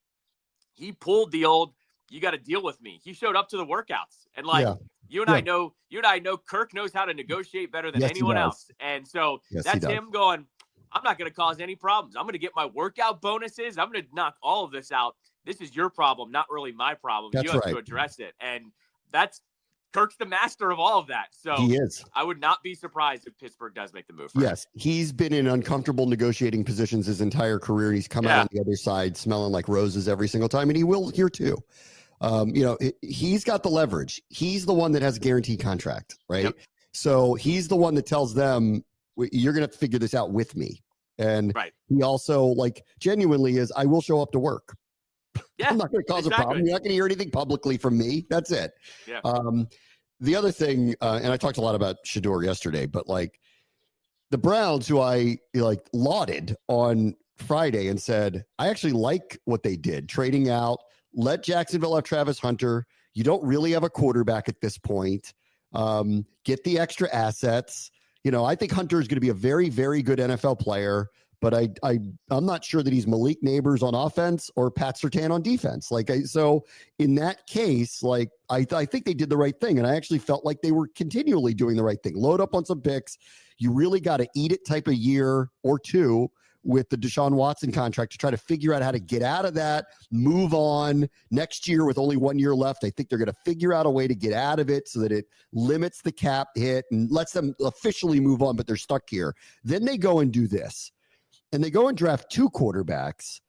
He pulled the old, you got to deal with me. He showed up to the workouts. And you and I know Kirk knows how to negotiate better than anyone else. And so that's him going, I'm not going to cause any problems. I'm going to get my workout bonuses. I'm going to knock all of this out. This is your problem, not really my problem. You have to address it. And that's Kirk's the master of all of that. So he is. I would not be surprised if Pittsburgh does make the move. Yes. He's been in uncomfortable negotiating positions his entire career. He's come out on the other side smelling like roses every single time. And he will here too. He's got the leverage. He's the one that has a guaranteed contract, right? Yep. So he's the one that tells them, you're going to have to figure this out with me. And he also genuinely is, I will show up to work. Yeah, I'm not going to cause a problem. You're not going to hear anything publicly from me. That's it. Yeah. The other thing, and I talked a lot about Shedeur yesterday, but the Browns, who I lauded on Friday and said, I actually like what they did, trading out, let Jacksonville have Travis Hunter, You don't really have a quarterback at this point. Get the extra assets. I think Hunter is going to be a very, very good NFL player, but I'm not sure that he's Malik Neighbors on offense or Pat Surtain on defense. So in that case, I think they did the right thing. And I actually felt like they were continually doing the right thing. Load up on some picks. You really got to eat it type of year or two with the Deshaun Watson contract to try to figure out how to get out of that, move on next year with only 1 year left. I think they're going to figure out a way to get out of it so that it limits the cap hit and lets them officially move on, but they're stuck here. Then they go and do this. And they go and draft 2 quarterbacks.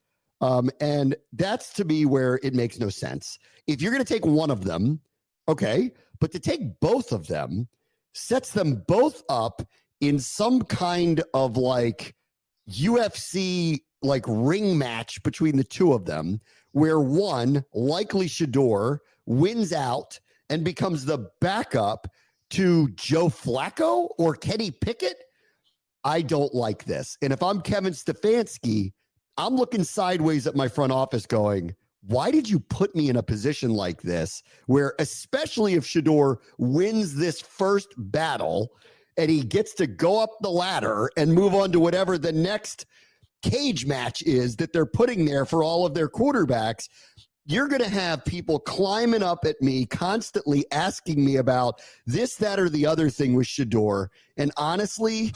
And that's, to me, where it makes no sense. If you're going to take one of them, okay, but to take both of them sets them both up in some kind of UFC ring match between the two of them, where one, likely Shador, wins out and becomes the backup to Joe Flacco or Kenny Pickett. I don't like this. And if I'm Kevin Stefanski, I'm looking sideways at my front office going, why did you put me in a position like this where, especially if Shador wins this first battle and he gets to go up the ladder and move on to whatever the next cage match is that they're putting there for all of their quarterbacks, you're going to have people climbing up at me, constantly asking me about this, that, or the other thing with Shador. And honestly,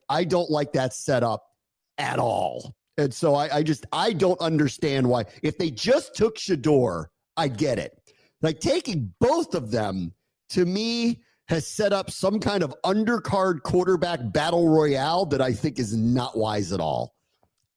I don't like that setup at all. And so I don't understand why. If they just took Shador, I get it. Taking both of them, to me, has set up some kind of undercard quarterback battle royale that I think is not wise at all.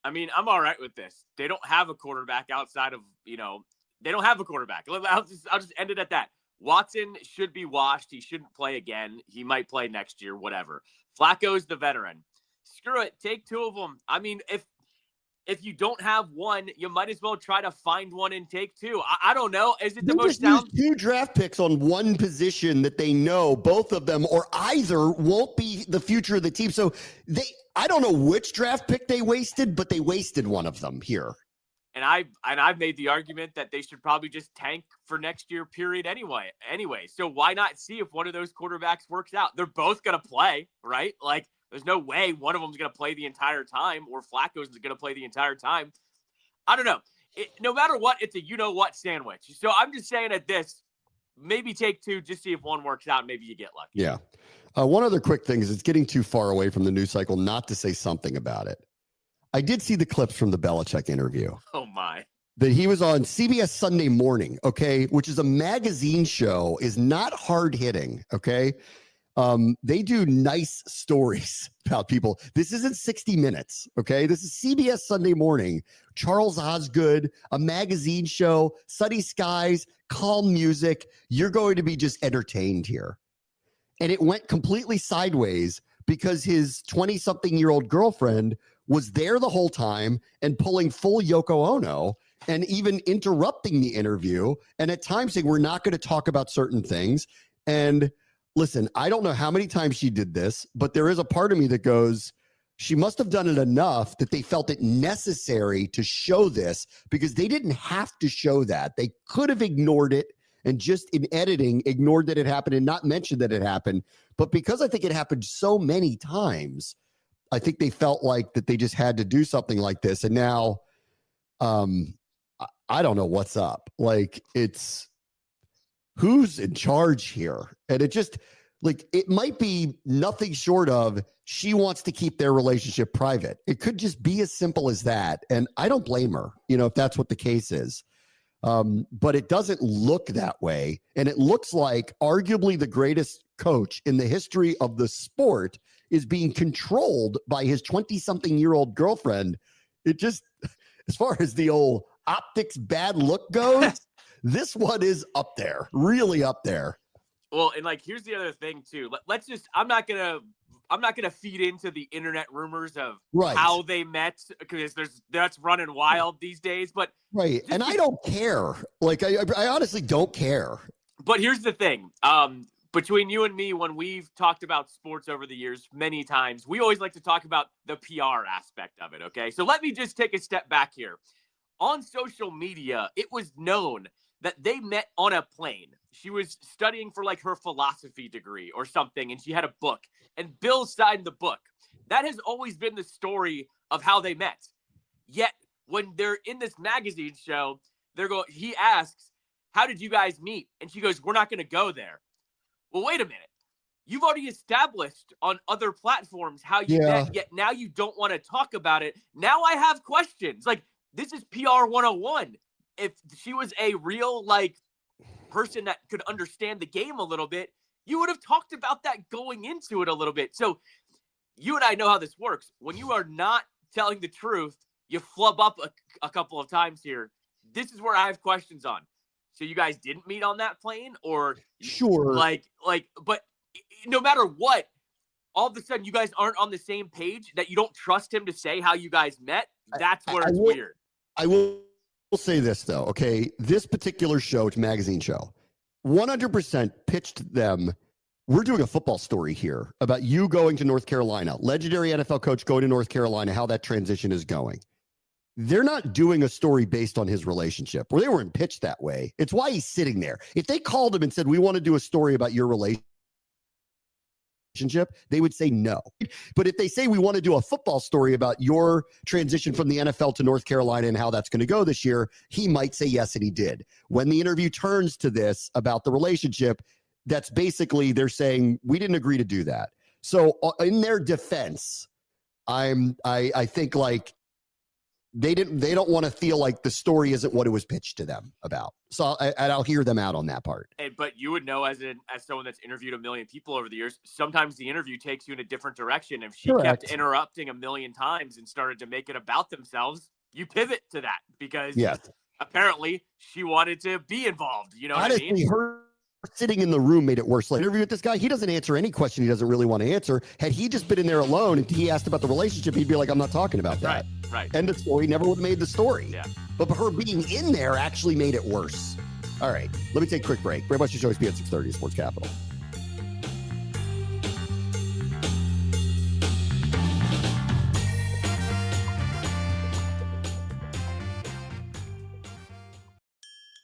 I mean, I'm all right with this. They don't have a quarterback outside of, they don't have a quarterback. I'll just end it at that. Watson should be washed. He shouldn't play again. He might play next year, whatever. Flacco's the veteran. Screw it. Take 2 of them. I mean, if you don't have one, you might as well try to find one and take 2. I don't know. Is it the most sound? 2 draft picks on one position that they know both of them or either won't be the future of the team. So I don't know which draft pick they wasted, but they wasted one of them here. And I've made the argument that they should probably just tank for next year period anyway. So why not see if one of those quarterbacks works out? They're both going to play, right? There's no way one of them is going to play the entire time or Flacco's going to play the entire time. I don't know. No matter what, it's a you-know-what sandwich. So I'm just saying at this, maybe take 2, just see if one works out. Maybe you get lucky. Yeah. One other quick thing is it's getting too far away from the news cycle not to say something about it. I did see the clips from the Belichick interview. Oh, my. That he was on CBS Sunday Morning, okay, which is a magazine show, is not hard-hitting, okay? They do nice stories about people. This isn't 60 Minutes, okay? This is CBS Sunday Morning. Charles Osgood, a magazine show, sunny skies, calm music. You're going to be just entertained here. And it went completely sideways because his 20-something-year-old girlfriend was there the whole time and pulling full Yoko Ono and even interrupting the interview and at times saying, we're not going to talk about certain things. And listen, I don't know how many times she did this, but there is a part of me that goes, she must have done it enough that they felt it necessary to show this because they didn't have to show that. They could have ignored it and just in editing ignored that it happened and not mentioned that it happened. But because I think it happened so many times, I think they felt like that they just had to do something like this. And now I don't know what's up. It's who's in charge here? And it just it might be nothing short of she wants to keep their relationship private. It could just be as simple as that. And I don't blame her, if that's what the case is. But it doesn't look that way. And it looks like arguably the greatest coach in the history of the sport is being controlled by his 20-something-year-old girlfriend. It just, as far as the old optics bad look goes, this one is up there, really up there. Well, and here's the other thing too. Let's just, I'm not gonna feed into the internet rumors of how they met because that's running wild these days. But and I don't care. I honestly don't care. But here's the thing. Between you and me, when we've talked about sports over the years many times, we always like to talk about the PR aspect of it, okay? So let me just take a step back here. On social media, it was known that they met on a plane. She was studying for like her philosophy degree or something, and she had a book, and Bill signed the book. That has always been the story of how they met. Yet when they're in this magazine show, he asks, how did you guys meet? And she goes, we're not going to go there. Well, wait a minute. You've already established on other platforms how you met, yet now you don't want to talk about it. Now I have questions. Like, this is PR 101. If she was a real, like, person that could understand the game a little bit, you would have talked about that going into it a little bit. So you and I know how this works. When you are not telling the truth, you flub up a couple of times here. This is where I have questions on. So you guys didn't meet on that plane, or sure, but no matter what, all of a sudden you guys aren't on the same page, that you don't trust him to say how you guys met. That's where it's weird. I will say this though. Okay. This particular show, it's a magazine show, 100% pitched them. We're doing a football story here about you going to North Carolina, legendary NFL coach going to North Carolina, how that transition is going. They're not doing a story based on his relationship, or they weren't pitched that way. It's why he's sitting there. If they called him and said, we want to do a story about your relationship, they would say no. But if they say, we want to do a football story about your transition from the NFL to North Carolina and how that's going to go this year, he might say yes, and he did. When the interview turns to this about the relationship, that's basically they're saying, we didn't agree to do that. So in their defense, I think like, they don't want to feel like the story isn't what it was pitched to them about. So I'll hear them out on that part. But you would know, as someone that's interviewed a million people over the years, sometimes the interview takes you in a different direction. If she kept interrupting a million times and started to make it about themselves, you pivot to that because apparently she wanted to be involved. You know what I mean? Her sitting in the room made it worse. Like, interview with this guy, he doesn't answer any question he doesn't really want to answer. Had he just been in there alone and he asked about the relationship, he'd be like, I'm not talking about that. Right. End of story. Never would have made the story. Yeah. But her being in there actually made it worse. All right. Let me take a quick break. Very much the show is at 6:30 Sports Capital.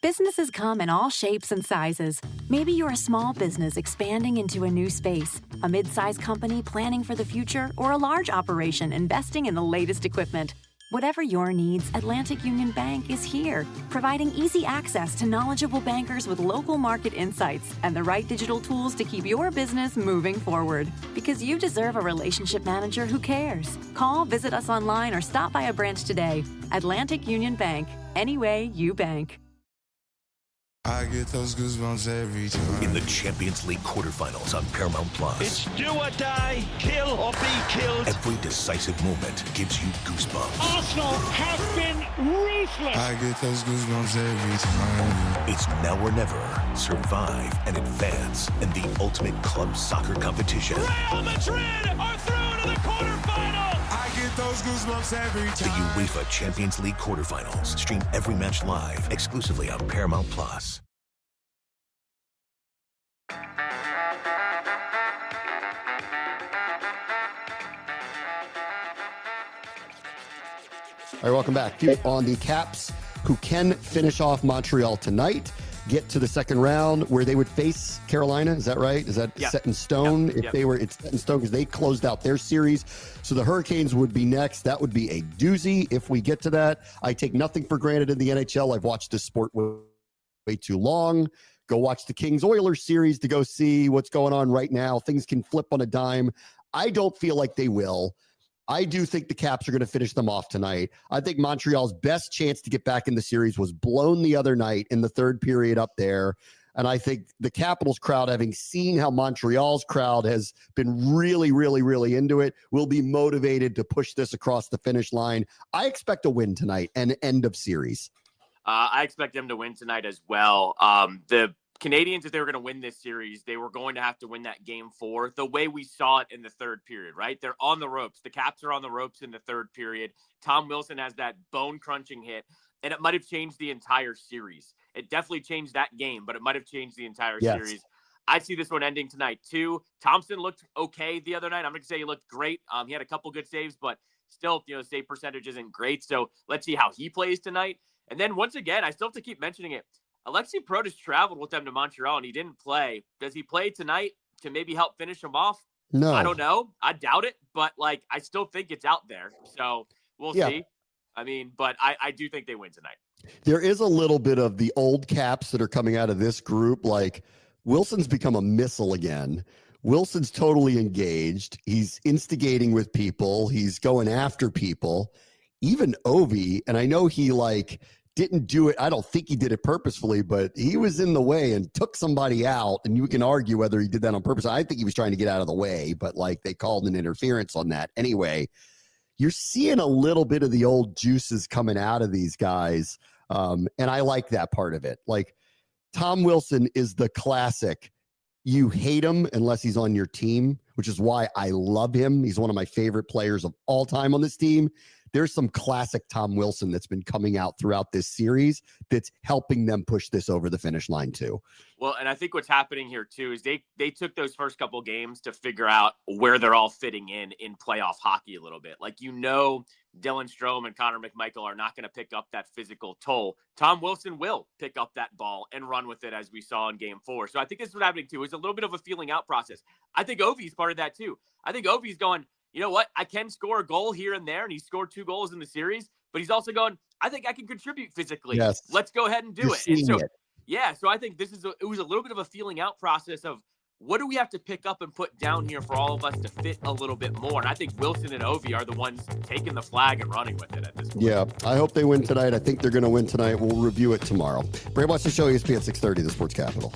Businesses come in all shapes and sizes. Maybe you're a small business expanding into a new space, a mid-sized company planning for the future, or a large operation investing in the latest equipment. Whatever your needs, Atlantic Union Bank is here, providing easy access to knowledgeable bankers with local market insights and the right digital tools to keep your business moving forward. Because you deserve a relationship manager who cares. Call, visit us online, or stop by a branch today. Atlantic Union Bank. Any way you bank. I get those goosebumps every time. In the Champions League quarterfinals on Paramount Plus. It's do or die, kill or be killed. Every decisive moment gives you goosebumps. Arsenal have been ruthless. I get those goosebumps every time. It's now or never. Survive and advance in the ultimate club soccer competition. Real Madrid are through to the quarterfinals. I get those goosebumps every The time. UEFA Champions League quarterfinals. Stream every match live exclusively on Paramount Plus. All right, welcome back. On the Caps, who can finish off Montreal tonight, get to the second round where they would face Carolina. Is that right? Is that set in stone? It's set in stone because they closed out their series. So the Hurricanes would be next. That would be a doozy if we get to that. I take nothing for granted in the NHL. I've watched this sport way too long. Go watch the Kings-Oilers series to go see what's going on right now. Things can flip on a dime. I don't feel like they will. I do think the Caps are going to finish them off tonight. I think Montreal's best chance to get back in the series was blown the other night in the third period up there. And I think the Capitals crowd, having seen how Montreal's crowd has been really, really, really into it, will be motivated to push this across the finish line. I expect a win tonight and end of series. I expect them to win tonight as well. The Canadians, if they were going to win this series, they were going to have to win that game 4 the way we saw it in the third period, right? They're on the ropes. The Caps are on the ropes in the third period. Tom Wilson has that bone-crunching hit, and it might have changed the entire series. It definitely changed that game, but it might have changed the entire series. I see this one ending tonight, too. Thompson looked okay the other night. I'm going to say he looked great. He had a couple good saves, but still, save percentage isn't great. So let's see how he plays tonight. And then once again, I still have to keep mentioning it. Alexi Protas traveled with them to Montreal, and he didn't play. Does he play tonight to maybe help finish him off? No. I don't know. I doubt it, but, like, I still think it's out there. So we'll see. I mean, but I do think they win tonight. There is a little bit of the old Caps that are coming out of this group. Like, Wilson's become a missile again. Wilson's totally engaged. He's instigating with people. He's going after people. Even Ovi, and I know he, like, didn't do it. I don't think he did it purposefully, but he was in the way and took somebody out. And you can argue whether he did that on purpose. I think he was trying to get out of the way, but, like, they called an interference on that. Anyway, you're seeing a little bit of the old juices coming out of these guys. And I like that part of it. Like, Tom Wilson is the classic. You hate him unless he's on your team, which is why I love him. He's one of my favorite players of all time on this team. There's some classic Tom Wilson that's been coming out throughout this series that's helping them push this over the finish line too. Well, and I think what's happening here too is they took those first couple games to figure out where they're all fitting in playoff hockey a little bit. Like, Dylan Strome and Connor McMichael are not going to pick up that physical toll. Tom Wilson will pick up that ball and run with it, as we saw in Game 4. So I think this is what's happening too. It's a little bit of a feeling out process. I think Ovi's part of that too. I think Ovi's going, you know what? I can score a goal here and there, and he scored 2 goals in the series, but he's also going, I think I can contribute physically. Yes. Let's go ahead and do it. And so, yeah, so I think it was a little bit of a feeling out process of what do we have to pick up and put down here for all of us to fit a little bit more. And I think Wilson and Ovi are the ones taking the flag and running with it at this point. Yeah, I hope they win tonight. I think they're going to win tonight. We'll review it tomorrow. Brave Watch the Show, ESPN 630, the Sports Capital.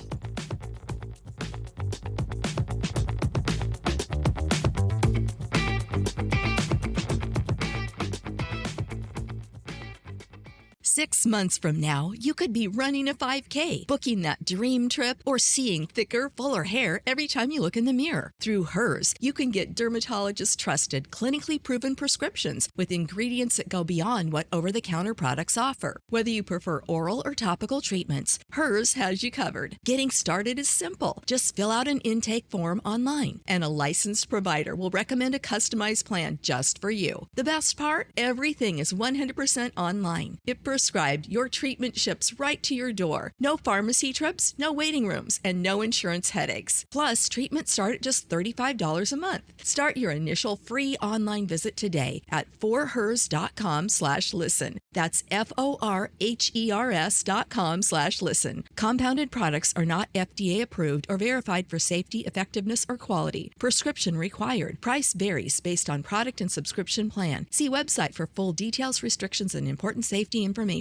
Six months from now, you could be running a 5K, booking that dream trip, or seeing thicker, fuller hair every time you look in the mirror. Through Hers, you can get dermatologist-trusted, clinically proven prescriptions with ingredients that go beyond what over-the-counter products offer. Whether you prefer oral or topical treatments, Hers has you covered. Getting started is simple. Just fill out an intake form online, and a licensed provider will recommend a customized plan just for you. The best part? Everything is 100% online. If prescribed, your treatment ships right to your door. No pharmacy trips, no waiting rooms, and no insurance headaches. Plus, treatments start at just $35 a month. Start your initial free online visit today at forhers.com/listen. That's FORHERS.com/listen. Compounded products are not FDA approved or verified for safety, effectiveness, or quality. Prescription required. Price varies based on product and subscription plan. See website for full details, restrictions, and important safety information.